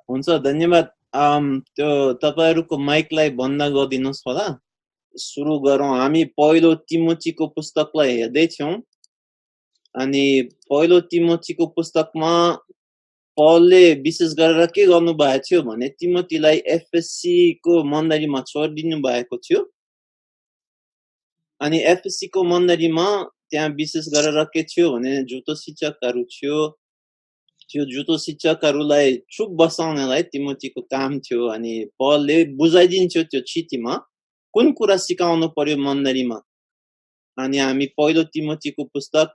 हुन्छ धन्यवाद। त्यो तपाईहरुको माइकलाई बन्द गरिदिनुस् होला। सुरु गरौँ। हामी पहिलो तिमोथीको पुस्तकलाई हेर्दै थियौं अनि पहिलो तिमोथीको पुस्तकमा पौलले विशेष गरेर के गर्नु भएको थियो भने तिमोथीलाई एफएससी को मण्डलीमा छोडिदिनु भएको थियो अनि एफएससी को मण्डलीमा त्यहाँ विशेष गरेर के थियो भने झुटो शिक्षकहरु थियो। त्यो झुटो शिक्षकहरुलाई चुप बसाउनलाई तिमोथीको काम थियो अनि पौलले बुझाइदिन्थ्यो त्यो चिठीमा कुन कुरा सिकाउनु पर्यो मण्डलीमा। अनि हामी पहिलो तिमोथीको पुस्तक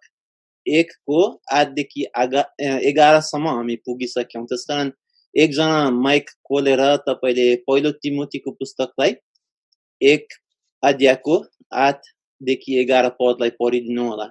1 को 8 देखि 11 सम्म हामी पुगिसक्यौं। त्यसकारण एकजना माइक खोलेर तपाईले पहिलो तिमोथीको पुस्तकलाई 1 अध्यायको 8 देखि 11 पदलाई पढिदिनु होला।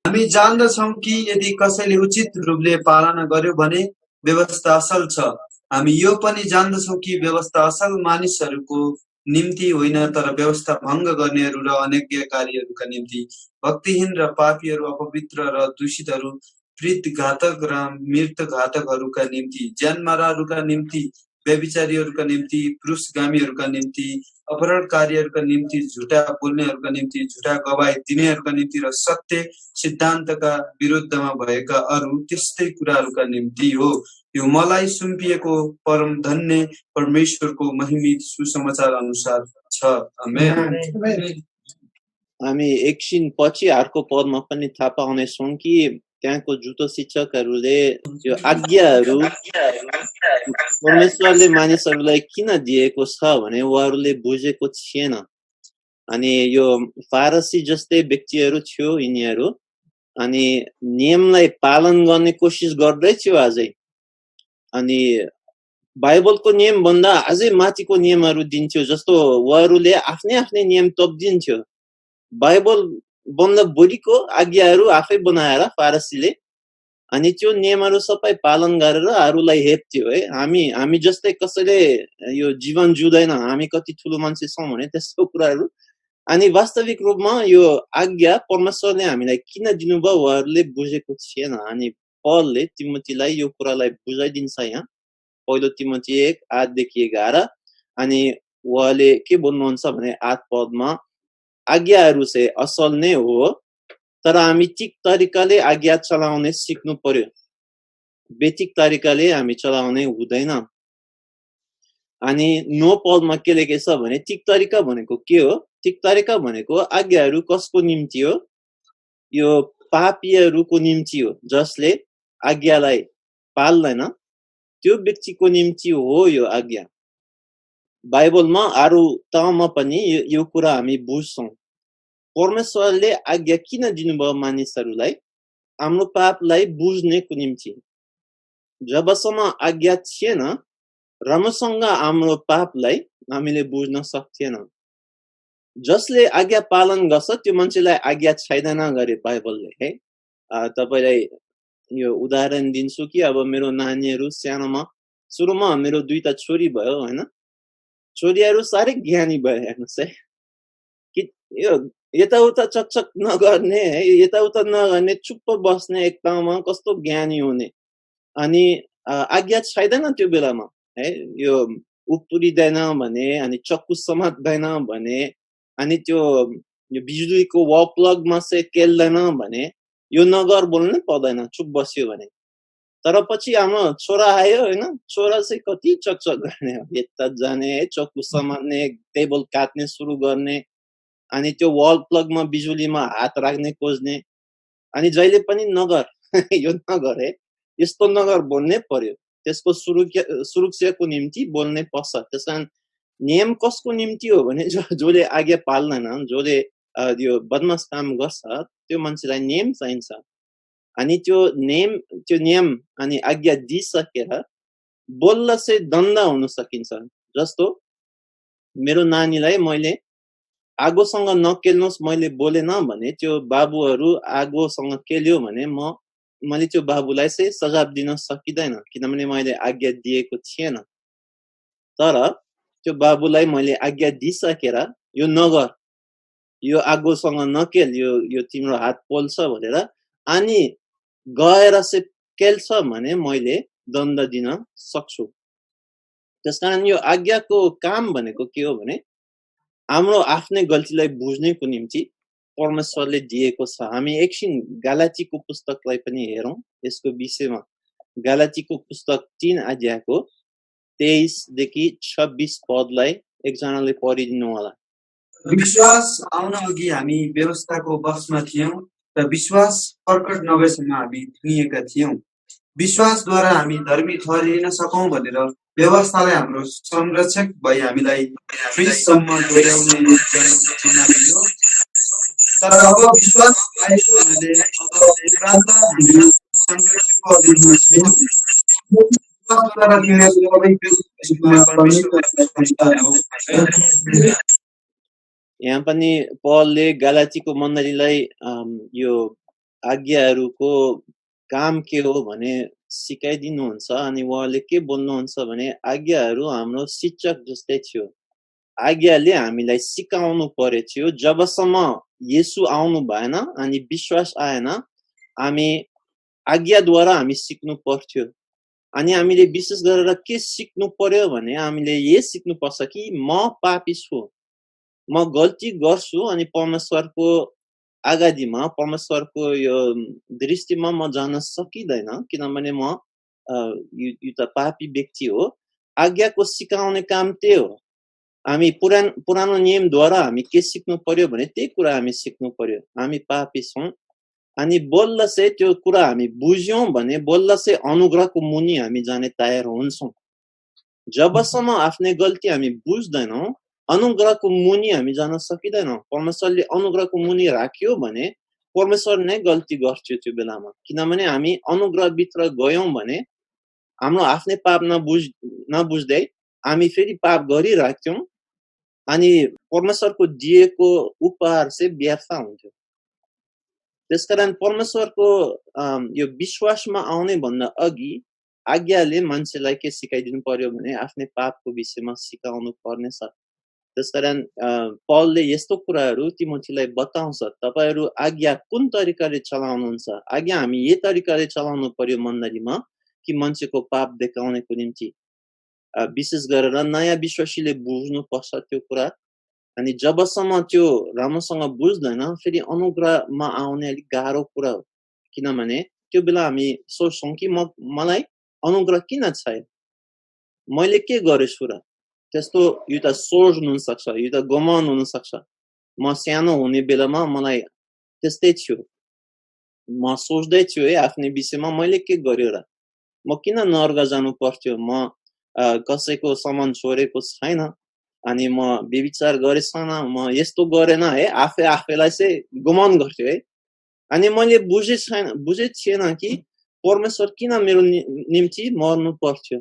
हामी जान्दछौं कि यदि कसैले उचित रूपले पालना गर्यो भने व्यवस्था असल छ। हामी यो पनि जान्दछौं कि व्यवस्था असल मानिसहरूको निम्ति होइन, तर व्यवस्था भङ्ग गर्नेहरू र अनज्ञाकारीहरूका निम्ति, भक्तिहीन र पापीहरू, अपवित्र र दूषितहरू, प्रीतघातक र मृतघातकहरूका निम्ति, ज्यानमाराहरूका निम्ति, व्यभिचारीहरूका निम्ति, पुरुषगामीहरूका निम्ति, अपहरणकारीहरूका निम्ति, झुटा बोल्नेहरूका निम्ति, झुटा गवाही दिनेहरूका निम्ति र सत्य सिद्धान्तका विरुद्धमा भएका अरू त्यस्तै कुराहरूका निम्ति हो। यो मलाई सुम्पिएको परम धन्य परमेश्वरको महिमित सुसमाचार अनुसार छ। आमेन। हामी एकछिन पछि अर्को पदमा पनि थाहा पाउनेछौं कि त्यहाँको झुटो शिक्षकहरूले त्यो आज्ञाहरू परमेश्वरले मानिसहरूलाई किन दिएको छ भने उहाँहरूले बुझेको थिएन। अनि यो फारसी जस्तै व्यक्तिहरू थियो यिनीहरू अनि नियमलाई पालन गर्ने कोसिस गर्दै थियो अझै। अनि बाइबलको नियम भन्दा अझै माथिको नियमहरू दिन्थ्यो, जस्तो उहाँहरूले आफ्नै आफ्नै नियम तोप्दिन्थ्यो। बाइबल भन्दा बढीको आज्ञाहरू आफै बनाएर फारसीले अनि त्यो नियमहरू सबै पालन गरेर अरूलाई हेप्थ्यो है। हामी जस्तै कसैले यो जीवन जिउँदैन, हामी कति ठुलो मान्छे छौं भने त्यस्तो कुराहरू। अनि वास्तविक रूपमा यो आज्ञा परमेश्वरले हामीलाई किन दिनुभयो उहाँहरूले बुझेको थिएन। अनि पौलले तिमोथीलाई यो कुरालाई बुझाइदिन्छ यहाँ पहिलो तिमोथी 1 8 देखि 11। अनि उहाँले के भन्नुहुन्छ भने 8 पदमा आज्ञाहरू चाहिँ असल नै हो, तर हामी ठिक तरिकाले आज्ञा चलाउने सिक्नु पर्यो। बेठिक तरिकाले हामी चलाउने हुँदैन। अनि 9 पदमा के लेखेछ भने ठिक तरिका भनेको के हो? ठिक तरिका भनेको आज्ञाहरू कसको निम्ति हो? यो पापीहरूको निम्ति हो, जसले आज्ञालाई पाल्दैन त्यो व्यक्तिको निम्ति हो यो आज्ञा। बाइबलमा अरू ठाउँमा पनि यो कुरा हामी बुझ्छौं। परमेश्वरले आज्ञा किन दिनुभयो मानिसहरूलाई? हाम्रो पापलाई बुझ्नेको निम्ति। जबसम्म आज्ञा थिएन राम्रोसँग हाम्रो पापलाई हामीले बुझ्न सक्थेन। जसले आज्ञा पालन गर्छ त्यो मान्छेलाई आज्ञा छैदैन गरे बाइबलले है। तपाईलाई यो उदाहरण दिन्छु कि अब मेरो नानीहरू सानोमा सुरुमा मेरो 2टा छोरी भयो हैन। छोरीहरू साह्रै ज्ञानी भयो हेर्नुस् है। कि यो यताउता चकचक नगर्ने है, यताउता नगर्ने, चुप्प बस्ने एक ठाउँमा, कस्तो ज्ञानी हुने। अनि आज्ञा छैदैन त्यो बेलामा है। यो उपुरिदैन भने अनि चक्कु समात्दैन भने अनि त्यो बिजुलीको वाल प्लगमा चाहिँ केल्दैन भने यो नगर बोल्नै पर्दैन चुप बस्यो भने। तर पछि हाम्रो छोरा आयो हैन, छोरा चाहिँ कति चकचक गर्ने, यता जाने, चक्कु समात्ने, टेबल काट्ने सुरु गर्ने अनि त्यो वाल प्लगमा बिजुलीमा हात राख्ने खोज्ने। अनि जहिले पनि नगर यो नगर है, यस्तो नगर बोल्नै पर्यो। त्यसको सुरक्षाको निम्ति बोल्नै पर्छ। त्यसकारण नियम कसको निम्ति हो भने जसले आज्ञा पाल्दैन, जसले यो बदमास काम गर्छ त्यो मान्छेलाई नियम चाहिन्छ। अनि त्यो नियम अनि आज्ञा दिइसकेर बोल्दा चाहिँ दण्ड हुन सकिन्छ। जस्तो मेरो नानीलाई मैले आगोसँग नकेल्नुस् मैले बोलेन भने त्यो बाबुहरू आगोसँग केल्यो भने मैले त्यो बाबुलाई चाहिँ सजाय दिन सकिदैन, किनभने मैले आज्ञा दिएको थिएन। तर त्यो बाबुलाई मैले आज्ञा दिइसकेर यो नगर, यो आगोसँग नकेल, यो तिम्रो हात पोल्छ भनेर अनि गएर चाहिँ केल्छ भने मैले दण्ड दिन सक्छु। त्यसकारण यो आज्ञाको काम भनेको के हो भने हाम्रो आफ्नै गल्तीलाई बुझ्नेको निम्ति परमेश्वरले दिएको छ। हामी एकछिन गलातीको पुस्तकलाई पनि हेरौँ यसको विषयमा। गलातीको पुस्तक 3 अध्यायको 23 देखि 26 पदलाई एकजनाले पढिदिनु होला। विश्वास आउन अघि हामी व्यवस्थाको बसमा थियौं र विश्वास प्रकट नभएसम्म हामी थुनिएका थियौं। विश्वासद्वारा हामी धर्मी ठहरिन सकौं भनेर व्यवस्थालाई हाम्रो संरक्षक भई हामीलाई ख्रीष्टसम्म डोर्याउने जिम्मा दियो। तर अब विश्वास आएको हुनाले अब उपरान्त हामी संरक्षकको अधीनमा छैनौं। विश्वासद्वारा तिनीहरू सबै ख्रीष्टमा परमेश्वरलाई पुज्छन्। यहाँ पनि पौलले गलातीको मण्डलीलाई यो आज्ञाहरूको काम के हो भने सिकाइदिनुहुन्छ। अनि उहाँले के बोल्नुहुन्छ भने आज्ञाहरू हाम्रो शिक्षक जस्तै थियो। आज्ञाले हामीलाई सिकाउनु पर्यो थियो। जबसम्म येशू आउनु भएन अनि विश्वास आएन हामी आज्ञाद्वारा हामी सिक्नु पर्थ्यो। अनि हामीले विशेष गरेर के सिक्नु पर्यो भने हामीले ये सिक्नु पर्छ कि म पापी छु, म गल्ती गर्छु अनि परमेश्वरको आगाडीमा परमेश्वरको यो दृष्टिमा म जान सकिदैन किनभने म एउटा पापी व्यक्ति हो। आज्ञाको सिकाउने काम त्यही हो। हामी पुरानो नियमद्वारा हामी के सिक्नु पर्यो भने त्यही कुरा हामी सिक्नु पर्यो। हामी पापी छौँ अनि बल्ल चाहिँ त्यो कुरा हामी बुझ्यौं भने बल्ल चाहिँ अनुग्रहको मुनि हामी जाने तयार हुन्छौँ। जबसम्म आफ्नै गल्ती हामी बुझ्दैनौँ अनुग्रहको मुनि हामी जान सकिदैनौँ। परमेश्वरले अनुग्रहको मुनि राख्यो भने परमेश्वर नै गल्ती गर्छ त्यो बेलामा। किनभने हामी अनुग्रहभित्र गयौं भने हाम्रो आफ्नै पाप नबुझ्दै हामी फेरि पाप गरिराख्छौँ अनि परमेश्वरको दिएको उपहार चाहिँ व्यर्थ हुन्थ्यो। त्यसकारण परमेश्वरको यो विश्वासमा आउने भन्दा अघि आज्ञाले मान्छेलाई के सिकाइदिनु पर्यो भने आफ्नै पापको विषयमा सिकाउनु पर्नेछ। त्यसकारण पौलले यस्तो कुराहरू तिमोथीलाई बताउँछ। तपाईहरू आज्ञा कुन तरिकाले चलाउनुहुन्छ? आज्ञा हामी यही तरिकाले चलाउनु पर्यो मण्डलीमा कि मान्छेको पाप देखाउनेको निम्ति। विशेष गरेर नयाँ विश्वासीले बुझ्नु पर्छ त्यो कुरा। अनि जबसम्म त्यो राम्रोसँग बुझ्दैन फेरि अनुग्रहमा आउने अलिक गाह्रो कुरा हो। किनभने त्यो बेला हामी सोच्छौँ कि मलाई अनुग्रह किन छैन, मैले के गरेछु र? त्यस्तो एउटा सोच हुन सक्छ, एउटा गमन हुन सक्छ। म सानो हुने बेलामा मलाई त्यस्तै थियो। म सोच्दै थियो है आफ्नै विषयमा मैले के गर्यो र, म किन नर्क जानु पर्थ्यो, म कसैको सामान छोडेको छैन अनि म व्यभिचार गरेछन, म यस्तो गरेन है। आफैलाई चाहिँ गमन गर्थ्यो है। अनि मैले बुझे थिएन कि परमेश्वर किन मेरो निम्ति मर्नु पर्थ्यो।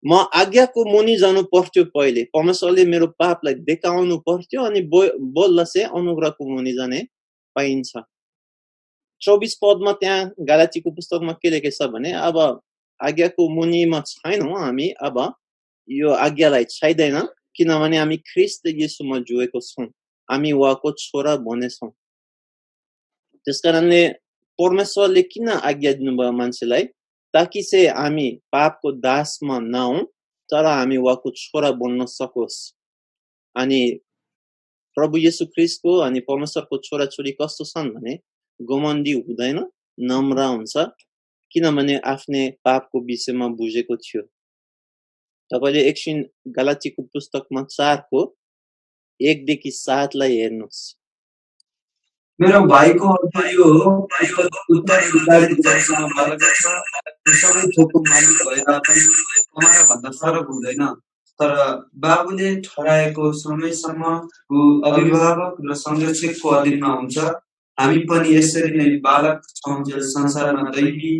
म आज्ञाको मुनि जानु पर्थ्यो। पहिले परमेश्वरले मेरो पापलाई देखाउनु पर्थ्यो अनि बोल्दा चाहिँ अनुग्रहको मुनि जाने पाइन्छ। 24 पदमा त्यहाँ गलातीको पुस्तकमा के लेखेको छ भने अब आज्ञाको मुनिमा छैनौँ हामी, अब यो आज्ञालाई छैदैन किनभने हामी ख्रीष्ट येशूमा जोएको छौँ, हामी उहाँको छोरा बनेछौँ। त्यसकारणले परमेश्वरले किन आज्ञा दिनुभयो मान्छेलाई? ताकि चाहिँ हामी पापको दासमा नहौं तर हामी उहाँको छोरा बन्न सकोस्। अनि प्रभु येशू ख्रीष्टको अनि परमेश्वरको छोराछोरी कस्तो छन् भने घमण्डी हुँदैन, नम्र हुन्छ किनभने आफ्नै पापको विषयमा बुझेको थियो। तपाईले एकछिन गलातीको पुस्तकमा 4 को 1 देखि 7 लाई हेर्नुस्। मेरो भाइको अर्थ यो हो, उत्तराधिकारी जसमा बालक छ, सबै थोकको मालिक भए तापनि તમારા भन्दा फरक हुँदैन। तर बाबुले ठहराएको समयसम्म ऊ अभिभावक र संरक्षकको अधीनमा हुन्छ। हामी पनि यसरी नै बालक छौँ जो संसारमा दैवी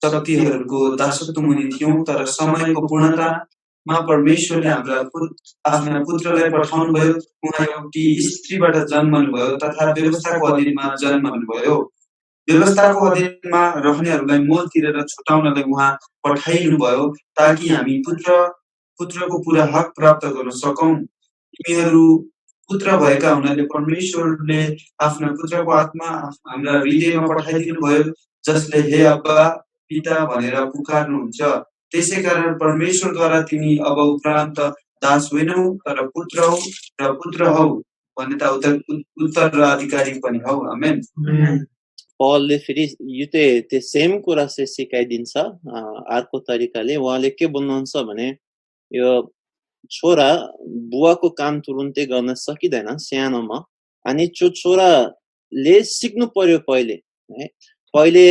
शक्तिहरूको दासत्व मुनि थियौँ। तर समयको पूर्णतामा परमेश्वरले आफ्ना पुत्रलाई पठाउनुभयो। उहाँ एउटी स्त्रीबाट जन्मनुभयो तथा व्यवस्थाको अधीनमा जन्मनुभयो। व्यवस्थाको अधीनमा रहनेहरूलाई मोल तिरेर छुटाउनलाई उहाँ पठाइनुभयो ताकि हामी पुत्रको पूरा हक प्राप्त गर्न सकौं। तिमीहरू पुत्र भएका हुनाले परमेश्वरले आफ्ना पुत्रको आत्मा हाम्रा हृदयमा पठाइदिनु भयो, जसले हे अब्बा पिता भनेर पुकार्नुहुन्छ। त्यसैकारण परमेश्वरद्वारा तिमी अब उपरान्त दास होइनौ तर पुत्र हौ र पुत्र हौ भने त उत्तराधिकारी पनि हौ आमेन पलले फेरि यो त्यो सेम कुरा चाहिँ सिकाइदिन्छ अर्को तरिकाले उहाँले के भन्नुहुन्छ भने यो छोरा बुवाको काम तुरुन्तै गर्न सकिदैन सानोमा अनि त्यो छोराले सिक्नु पर्यो पहिले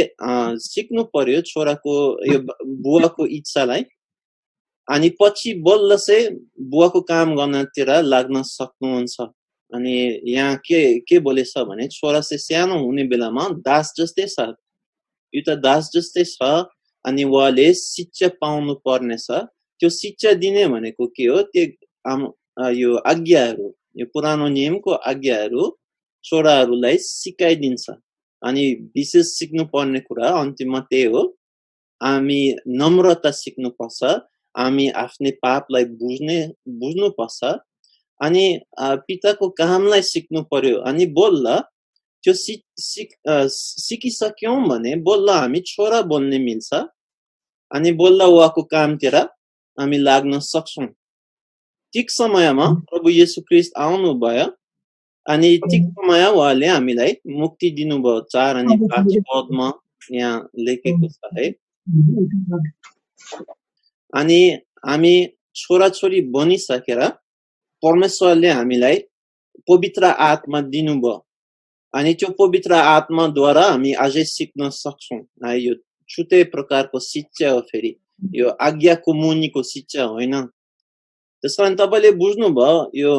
सिक्नु पर्यो छोराको यो बुवाको इच्छालाई अनि पछि बल्ल चाहिँ बुवाको काम गर्नतिर लाग्न सक्नुहुन्छ अनि यहाँ के बोलेछ भने छोरा चाहिँ सानो हुने बेलामा दास जस्तै छ यो त दास जस्तै छ अनि उहाँले शिक्षा पाउनु पर्नेछ त्यो शिक्षा दिने भनेको के हो त्यो यो आज्ञाहरू यो पुरानो नियमको आज्ञाहरू छोराहरूलाई सिकाइदिन्छ अनि विशेष सिक्नु पर्ने कुरा अन्तिममा त्यही हो हामी नम्रता सिक्नुपर्छ हामी आफ्नै पापलाई बुझ्नुपर्छ अनि पिताको कामलाई सिक्नु पर्यो अनि बोल्ला त्यो सिकिसक्यौं भने बोल्ला हामी छोरा बोल्ने मिल्छ अनि बोल्ला उहाँको कामतिर हामी लाग्न सक्छौं ठिक समयमा प्रभु येशू ख्रीष्ट आउनु भयो अनि ठिक समय उहाँले हामीलाई मुक्ति दिनुभयो 4 अनि 5 पदमा यहाँ लेखेको छ है अनि हामी छोराछोरी बनिसकेर परमेश्वरले हामीलाई पवित्र आत्मा दिनुभयो अनि त्यो पवित्र आत्माद्वारा हामी अझै सिक्न सक्छौं यो छुट्टै प्रकारको शिक्षा हो फेरि यो आज्ञाको मुनिको शिक्षा होइन त्यसकारण तपाईले बुझ्नुभयो यो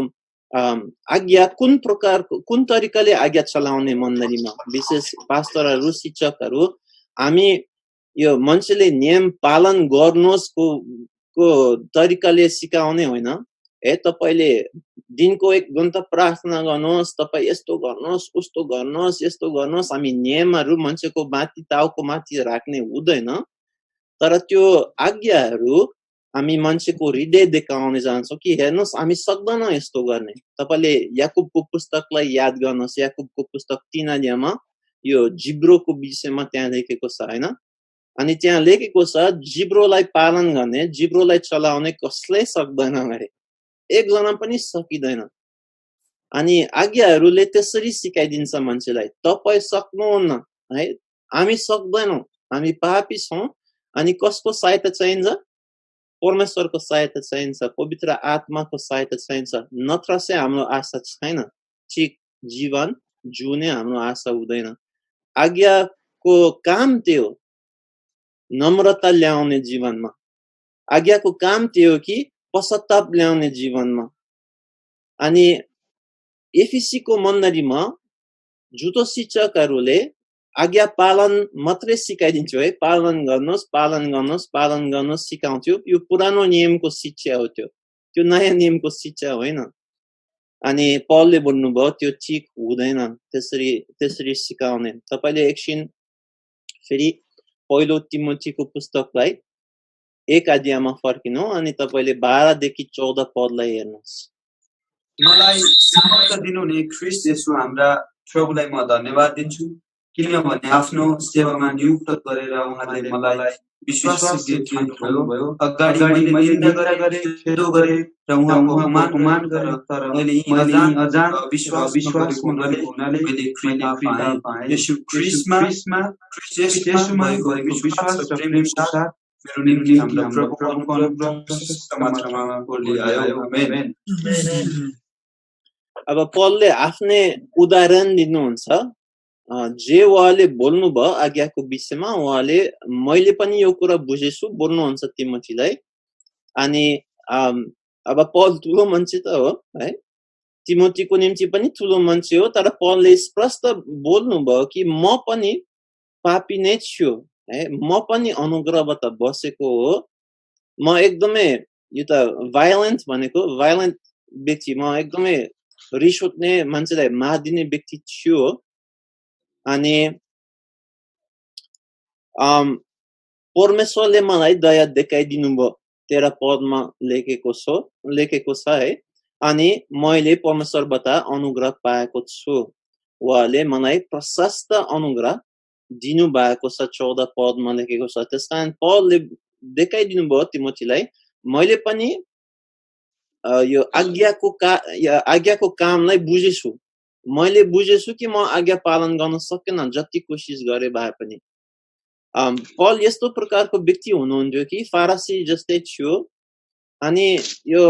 आज्ञा कुन तरिकाले आज्ञा चलाउने मण्डलीमा विशेष पास्टरहरू शिक्षकहरू हामी यो मान्छेले नियम पालन गर्नुहोस् को तरिकाले सिकाउने होइन तपाईले दिनको 1 घण्टा प्रार्थना गर्नुहोस् तपाई यस्तो गर्नुहोस् उस्तो गर्नुहोस् यस्तो गर्नुहोस् हामी नियमहरू मान्छेको माथि टाउको माथि राख्ने हुँदैन तर त्यो आज्ञाहरू हामी मान्छेको हृदय देखाउने जान्छौं कि हेर्नुहोस् हामी सक्दैन यस्तो गर्ने तपाईले याकुबको पुस्तकलाई याद गर्नुहोस् याकुबको पुस्तक 3 अध्यायमा यो जिब्रोको विषयमा त्यहाँ लेखेको छ हैन अनि त्यहाँ लेखेको छ जिब्रोलाई पालन गर्ने जिब्रोलाई चलाउने कसले सक्दैन अरे एकजना पनि सकिदैन अनि आज्ञाहरूले त्यसरी सिकाइदिन्छ मान्छेलाई तपाई सक्नुहुन्न है हामी सक्दैनौं हामी पापी छौं अनि कसको सहायता चाहिन्छ परमेश्वरको सहायता चाहिन्छ पवित्र आत्माको सहायता चाहिन्छ नत्र चाहिँ हाम्रो आशा छैन ठिक जीवन जिउने हाम्रो आशा हुँदैन आज्ञाको काम त्यो नम्रता ल्याउने जीवनमा आज्ञाको काम त्यो कि पश्चाताप ल्याउने जीवनमा अनि एफिसीको मण्डलीमा झुटो शिक्षकहरूले आज्ञा पालन मात्रै सिकाइदिन्थ्यो है पालन गर्नुहोस् पालन गर्नुहोस् पालन गर्नुहोस् सिकाउँथ्यो यो पुरानो नियमको शिक्षा हो त्यो नयाँ नियमको शिक्षा होइन अनि पौलले भन्नुभयो त्यो ठिक हुँदैन त्यसरी सिकाउने तपाईले एकछिन फेरि पहिलो तिमोथीको पुस्तकलाई 1 अध्यायमा फर्किनु अनि तपाईले 12 देखि 14 पदलाई हेर्नुहोस् मलाई सामर्थ्य दिनुहुने ख्रीष्ट येशू हाम्रा प्रभुलाई म धन्यवाद दिन्छु किनभने आफ्नो सेवामा नियुक्त गरेर उहाँले मलाई विश्वासयोग्य ठान्नुभयो अगाडि मैले निन्दा गरे खेदो गरे र उहाँको अपमान गरे तर मैले अजान विश्वासमा गरेको हुनाले मैले कृपा पाएँ येशू ख्रीष्टमा येशूमा भएको विश्वास र प्रेमको साथ मेरो निम्ति हाम्रो प्रभुको अनुग्रह प्रशस्त मात्रामा बढ्दै आयो आमेन अब पौलले आफ्नै उदाहरण दिनुहुन्छ जे उहाँले बोल्नुभयो आज्ञाको विषयमा उहाँले मैले पनि यो कुरा बुझेछु बोल्नुहुन्छ तिमोथीलाई अनि अब पौल ठुलो मान्छे त हो है तिमोथीको निम्ति पनि ठुलो मान्छे हो तर पौलले स्पष्ट बोल्नुभयो कि म पनि पापी नै छु है म पनि अनुग्रहबाट बसेको हो म एकदमै यो त भायोलेन्ट भनेको भायोलेन्ट व्यक्ति म एकदमै रिस उठ्ने मान्छेलाई मारिदिने व्यक्ति छु अनि परमेश्वरले मलाई दया देखाइदिनु भयो 13 पदमा लेखेको छ है अनि मैले परमेश्वरबाट अनुग्रह पाएको छु उहाँले मलाई प्रशस्त अनुग्रह दिनु भएको छ 14 पदमा लेखेको छ त्यसकारण पौलले देखाइदिनु भयो तिमोथीलाई मैले पनि यो आज्ञाको कामलाई बुझेछु मैले बुझेछु कि म आज्ञा पालन गर्न सकेन जति कोसिस गरे भए पनि पल यस्तो प्रकारको व्यक्ति हुनुहुन्थ्यो कि फारसी जस्तै थियो अनि यो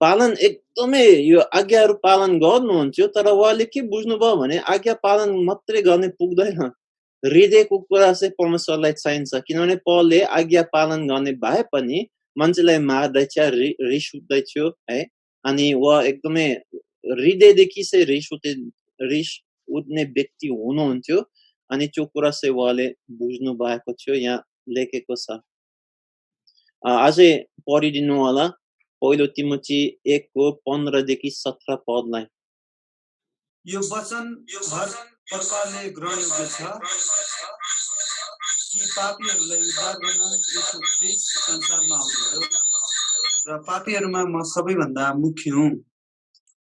पालन एकदमै यो आज्ञाहरु पालन गर्नुहुन्थ्यो तर उहाँले के बुझ्नुभयो भने आज्ञा पालन मात्रै गर्ने पुग्दैन हृदयको कुरा चाहिँ परमेश्वरलाई चाहिन्छ किनभने पलले आज्ञा पालन गर्ने भए पनि मान्छेलाई मार्दैछ रिस उठ्दैथ्यो है अनि उहाँ एकदमै हृदयदेखि चाहिँ रिस उठ्ने व्यक्ति हुनुहुन्थ्यो अनि त्यो कुरा चाहिँ उहाँले बुझ्नु भएको थियो यहाँ लेखेको छ अझै पढिदिनु होला पहिलो तिमोथी 1 को 15 देखि 17 पदलाई यो वचन हर प्रकारले ग्रहणयोग्य छ कि पापीहरूलाई उद्धार गर्न येशू ख्रीष्ट संसारमा आउनुभयो र पापीहरूमा म सबैभन्दा मुख्य हुँ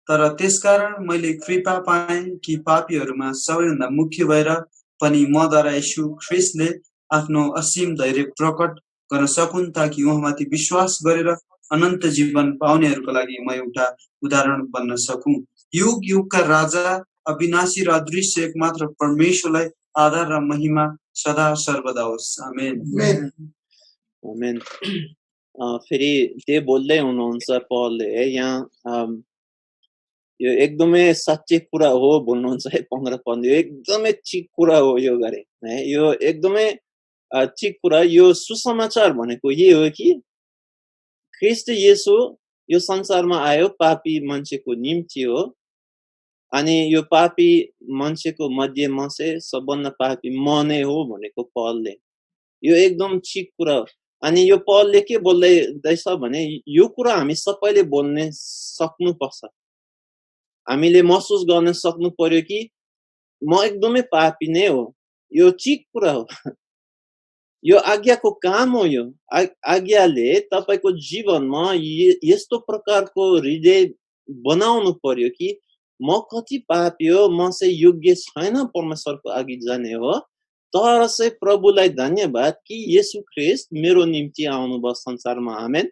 तर त्यसकारण मैले कृपा पाएँ कि पापीहरूमा सबैभन्दा मुख्य भएर पनि मद्वारा येशू ख्रीष्टले आफ्नो असीम धैर्य प्रकट गर्न सकुन् ताकि उहाँमाथि विश्वास गरेर अनन्त जीवन पाउनेहरूको लागि म एउटा उदाहरण बन्न सकूं युग युगका राजा अविनाशी र अदृश्य एकमात्र परमेश्वरलाई आदर र महिमा सदा सर्वदा होस् आमेन आमेन फेरि त्यो बोल्दै हुनुहुन्छ पलले यहाँ यो एकदमै सच्ची कुरा हो भन्नुहुन्छ 15 पद यो एकदमै ठिक कुरा हो यो गरे है यो एकदमै ठिक कुरा यो सुसमाचार भनेको यही हो कि ख्रीष्ट येशू यो संसारमा आयो पापी मान्छेको निम्ति हो अनि यो पापी मान्छेको मध्येमा चाहिँ सबभन्दा पापी म नै हो भनेको पलले यो एकदम ठिक कुरा हो अनि यो पलले के बोल्दैछ भने यो कुरा हामी सबैले बोल्ने सक्नुपर्छ हामीले महसुस गर्न सक्नु पर्यो कि म एकदमै पापी नै हो यो ठिक कुरा हो यो आज्ञाको काम हो यो आज्ञाले तपाईको जीवनमा यस्तो प्रकारको हृदय बनाउनु पर्यो कि म कति पापी हो म चाहिँ योग्य छैन परमेश्वरको अघि जाने हो तर चाहिँ प्रभुलाई धन्यवाद कि येशू ख्रीष्ट मेरो निम्ति आउनुभयो संसारमा आमेन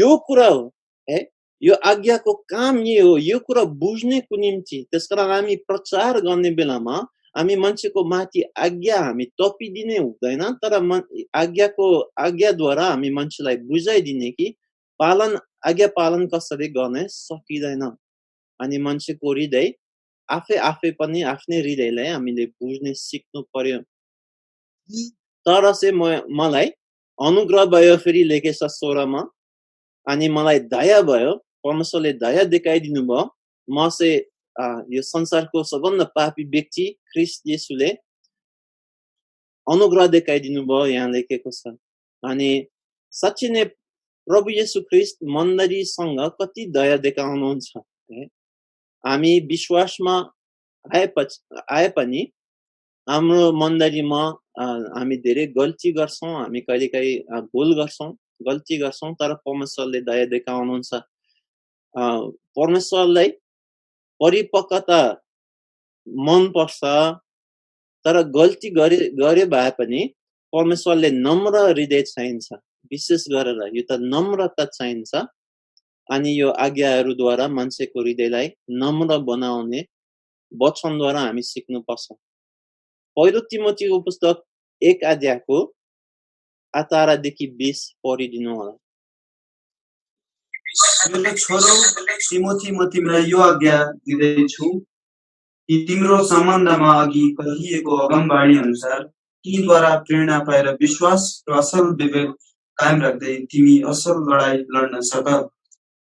यो कुरा हो है यो आज्ञाको काम हो यो कुरा बुझ्नेको निम्ति त्यसकारण हामी प्रचार गर्ने बेलामा हामी मान्छेको माथि आज्ञा हामी तपिदिने हुँदैन तर आज्ञाद्वारा हामी मान्छेलाई बुझाइदिने कि आज्ञा पालन कसरी गर्ने सकिदैन अनि मान्छेको हृदय आफै पनि आफ्नै हृदयलाई हामीले बुझ्ने सिक्नु पर्यो तर चाहिँ मलाई अनुग्रह भयो फेरि लेखेछ 16 मा अनि मलाई दया भयो परमेश्वरले दया देखाइदिनु भयो म चाहिँ यो संसारको सबभन्दा पापी व्यक्ति ख्रीष्ट येशूले अनुग्रह देखाइदिनु भयो यहाँ लेखेको छ अनि साच्चै नै प्रभु येशू ख्रीष्ट मण्डलीसँग कति दया देखाउनुहुन्छ हामी विश्वासमा आए पनि हाम्रो मण्डलीमा हामी धेरै गल्ती गर्छौं हामी कहिलेकाहीँ भुल गर्छौं गल्ती गर्छौं तर परमेश्वरले दया देखाउनुहुन्छ परमेश्वरलाई परिपक्वता मन पर्छ तर गल्ती गरे भए पनि परमेश्वरले नम्र हृदय चाहिन्छ विशेष गरेर यो त नम्रता चाहिन्छ अनि यो आज्ञाहरूद्वारा मान्छेको हृदयलाई नम्र बनाउने वचनद्वारा हामी सिक्नुपर्छ पहिलो तिमोथीको पुस्तक 1 अध्यायको 18 देखि 20 पढिदिनु होला मेरो छोरो तिमोथी म तिमीलाई यो आज्ञा दिँदैछु कि तिम्रो सम्बन्धमा अघि कहिएको अगमबाणी अनुसार तीद्वारा प्रेरणा पाएर विश्वास र असल विवेक कायम राख्दै तिमी असल लडाई लड्न सक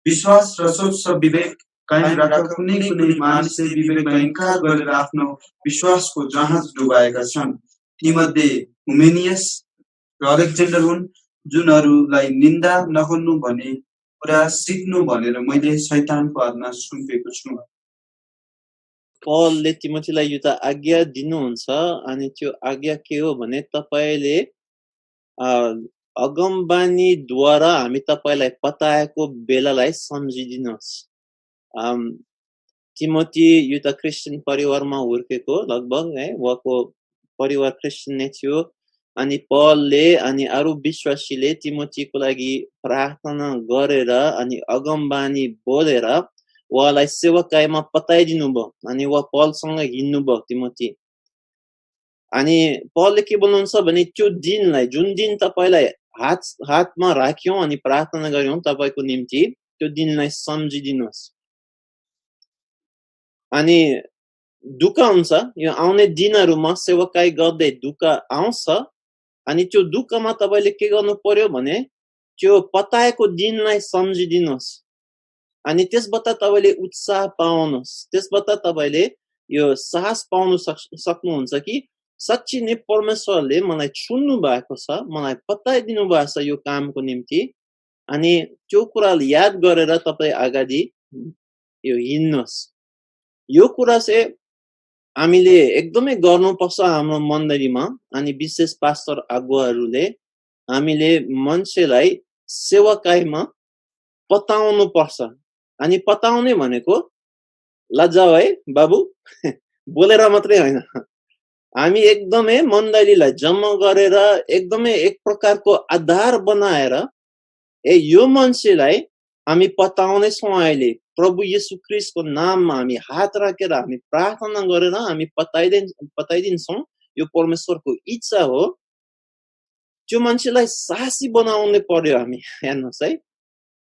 विश्वास र सोच विवेक कायम राख्न कुनै मानिसले विवेकलाई इन्कार गरेर आफ्नो विश्वासको जहाज डुबाएका छन् तीमध्ये हुमेनियस र अलेक्जेन्डर हुन् जुनहरूलाई निन्दा नगर्नु भने कुरा सिक्नु भनेर मैले शैतानको हातमा सुम्पेको छु पलले तिमोथीलाई यो त आज्ञा दिनुहुन्छ अनि त्यो आज्ञा के हो भने तपाईले अगमबानीद्वारा हामी तपाईलाई बताएको बेलालाई सम्झिदिनुहोस् तिमोथी यो त क्रिस्चियन परिवारमा हुर्केको लगभग है उहाँको परिवार क्रिस्चियन नै थियो अनि पलले अनि अरु विश्वासीले तिमोथीको लागि प्रार्थना गरेर अनि अगमबानी बोलेर उहाँलाई सेवकाईमा पताइदिनु भयो अनि उहाँ पलसँग हिँड्नु भयो तिमोथी अनि पलले के भन्नुहुन्छ भने त्यो दिनलाई जुन दिन तपाईलाई हातमा राख्यौं अनि प्रार्थना गर्यौं तपाईको निम्ति त्यो दिनलाई सम्झिदिनुहोस् अनि दुःख हुन्छ यो आउने दिनहरुमा सेवकाई गर्दै दुःख आउँछ अनि त्यो दुःखमा तपाईले के गर्नु पर्यो भने त्यो पताएको दिनलाई सम्झिदिनुहोस् अनि त्यसबाट तपाईले उत्साह पाउनुहोस् त्यसबाट तपाईले यो साहस पाउन सक्नुहुन्छ कि साच्चै नै परमेश्वरले मलाई चुन्नु भएको छ मलाई पताइदिनु भएको छ यो कामको निम्ति अनि त्यो कुरालाई याद गरेर तपाई अगाडि यो हिँड्नुहोस् यो कुरा चाहिँ हामीले एकदमै गर्नुपर्छ हाम्रो मण्डलीमा अनि विशेष पास्टर अगुवाहरूले हामीले मान्छेलाई सेवकाईमा पताउनु पर्छ अनि पताउने भनेको लजाऊ है बाबु बोलेर मात्रै हैन हामी एकदमै मण्डलीलाई जम्मा गरेर एकदमै एक प्रकारको आधार बनाएर यो मान्छेलाई हामी पताउने छौं अहिले प्रभु येशू ख्रीष्टको नाममा हामी हात राखेर हामी प्रार्थना गरेर हामी पताइदिन्छौं यो परमेश्वरको इच्छा हो त्यो मान्छेलाई साहसी बनाउनु पर्यो हामी हेर्नुस् है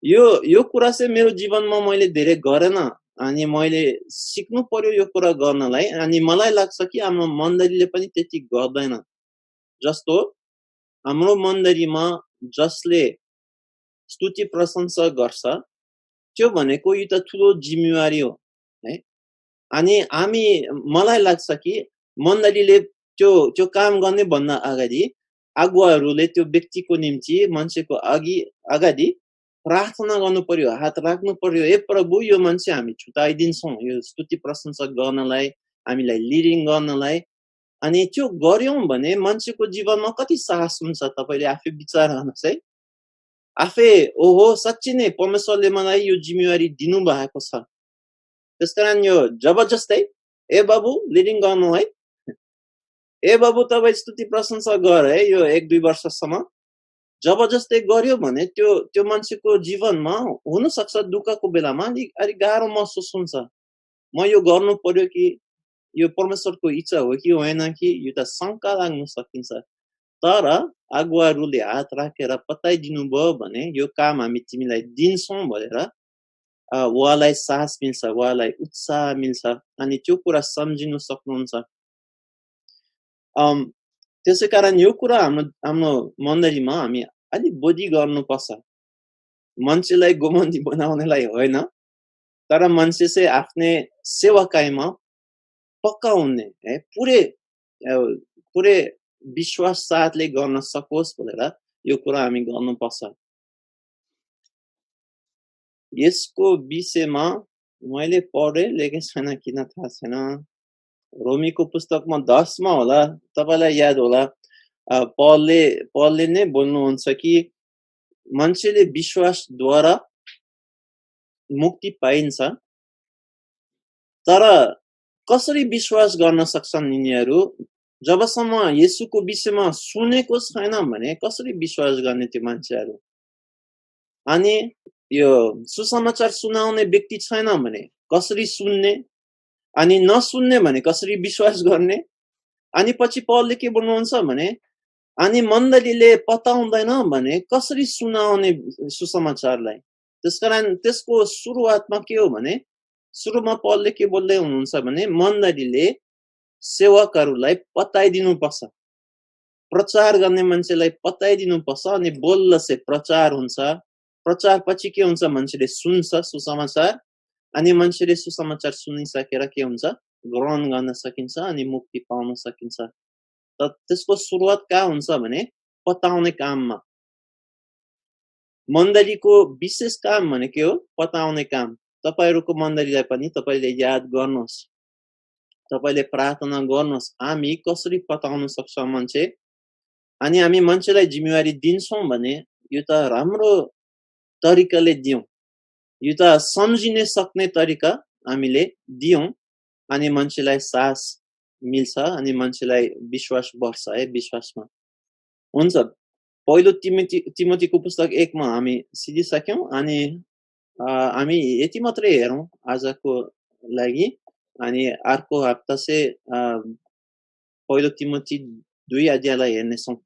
यो कुरा चाहिँ मेरो जीवनमा मैले धेरै गरेन अनि मैले सिक्नु पर्यो यो कुरा गर्नलाई अनि मलाई लाग्छ कि हाम्रो मण्डलीले पनि त्यति गर्दैन जस्तो हाम्रो मण्डलीमा जसले स्तुति प्रशंसा गर्छ त्यो भनेको यो त ठुलो जिम्मेवारी हो है अनि हामी मलाई लाग्छ कि मण्डलीले त्यो काम गर्ने भन्दा अगाडि अगुवाहरूले त्यो व्यक्तिको निम्ति मान्छेको अगाडि प्रार्थना गर्नु पर्यो हात राख्नु पर्यो हे प्रभु यो मान्छे हामी छुटाइदिन्छौं यो स्तुति प्रशंसा गर्नलाई हामीलाई लिडिङ गर्नलाई अनि त्यो गर्यौं भने मान्छेको जीवनमा कति साहस हुन्छ तपाईले आफै विचार गर्नुस् है आफै ओहो सच्चै नै परमेश्वरले मलाई यो जिम्मेवारी दिनु भएको छ त्यसकारण यो जबरजस्तै ए बाबु लिडिङ गर्नु है ए बाबु तपाई स्तुति प्रशंसा गर है यो 1-2 वर्षसम्म जबरजस्तै गर्यो भने त्यो मान्छेको जीवनमा हुन सक्छ दुःखको बेलामा अलि गाह्रो महसुस हुन्छ म यो गर्नु पर्यो कि यो परमेश्वरको इच्छा हो कि होइन कि यो त शंका लाग्न सकिन्छ तर अगुवाहरूले हात राखेर पताइदिनु भयो भने यो काम हामी तिमीलाई दिन्छौं भनेर उहाँलाई साहस मिल्छ उहाँलाई उत्साह मिल्छ अनि त्यो कुरा सम्झिनु सक्नुहुन्छ त्यसैकारण यो कुरा हाम्रो मण्डलीमा हामी अलि बढी गर्नुपर्छ मान्छेलाई गोमन्दी बनाउनलाई होइन तर मान्छे चाहिँ आफ्नै सेवाकाईमा पक्का हुने है पुरै विश्वास साथले गर्न सकोस् भनेर यो कुरा हामी गर्नुपर्छ यसको विषयमा मैले पढे लेखेको छैन किन थाहा छैन रोमीको पुस्तकमा 10 मा होला तपाईलाई याद होला पलले नै बोल्नुहुन्छ कि मान्छेले विश्वासद्वारा मुक्ति पाइन्छ तर कसरी विश्वास गर्न सक्छन् यिनीहरू जबसम्म येशूको विषयमा सुनेको छैन भने कसरी विश्वास गर्ने त्यो मान्छेहरू अनि यो सुसमाचार सुनाउने व्यक्ति छैन भने कसरी सुन्ने अनि नसुन्ने भने कसरी विश्वास गर्ने अनि पछि पौलले के भन्नुहुन्छ भने अनि मण्डलीले पताउँदैन भने कसरी सुनाउने सुसमाचारलाई त्यसकारण त्यसको सुरुवातमा के हो भने सुरुमा पौलले के बोल्दै हुनुहुन्छ भने मण्डलीले सेवकहरूलाई पताइदिनु पर्छ प्रचार गर्ने मान्छेलाई पताइदिनु पर्छ अनि बोल्दा चाहिँ प्रचार हुन्छ प्रचार पछि के हुन्छ मान्छेले सुन्छ सुसमाचार अनि मान्छेले सुसमाचार सुनिसकेर के हुन्छ ग्रहण गर्न सकिन्छ अनि मुक्ति पाउन सकिन्छ त त्यसको सुरुवात कहाँ हुन्छ भने पताउने काममा मण्डलीको विशेष काम भने के हो पताउने काम तपाईहरुको मण्डलीलाई पनि तपाईले याद गर्नुहोस् तपाईले प्रार्थना गर्नुहोस् हामी कसरी पताउन सक्छौं मान्छे अनि हामी मान्छेलाई जिम्मेवारी दिन्छौं भने यो त राम्रो तरिकाले दियौं यो त सम्झिने सक्ने तरिका हामीले दियौं अनि मान्छेलाई साहस मिल्छ अनि मान्छेलाई विश्वास बढ्छ है विश्वासमा हुन्छ पहिलो तिमोथीको पुस्तक 1 मा हामी सिधिसक्यौं अनि हामी यति मात्रै हेरौं आजको लागि अनि अर्को हप्ता चाहिँ पहिलो तिमोथी 2 अध्यायलाई हेर्नेछौं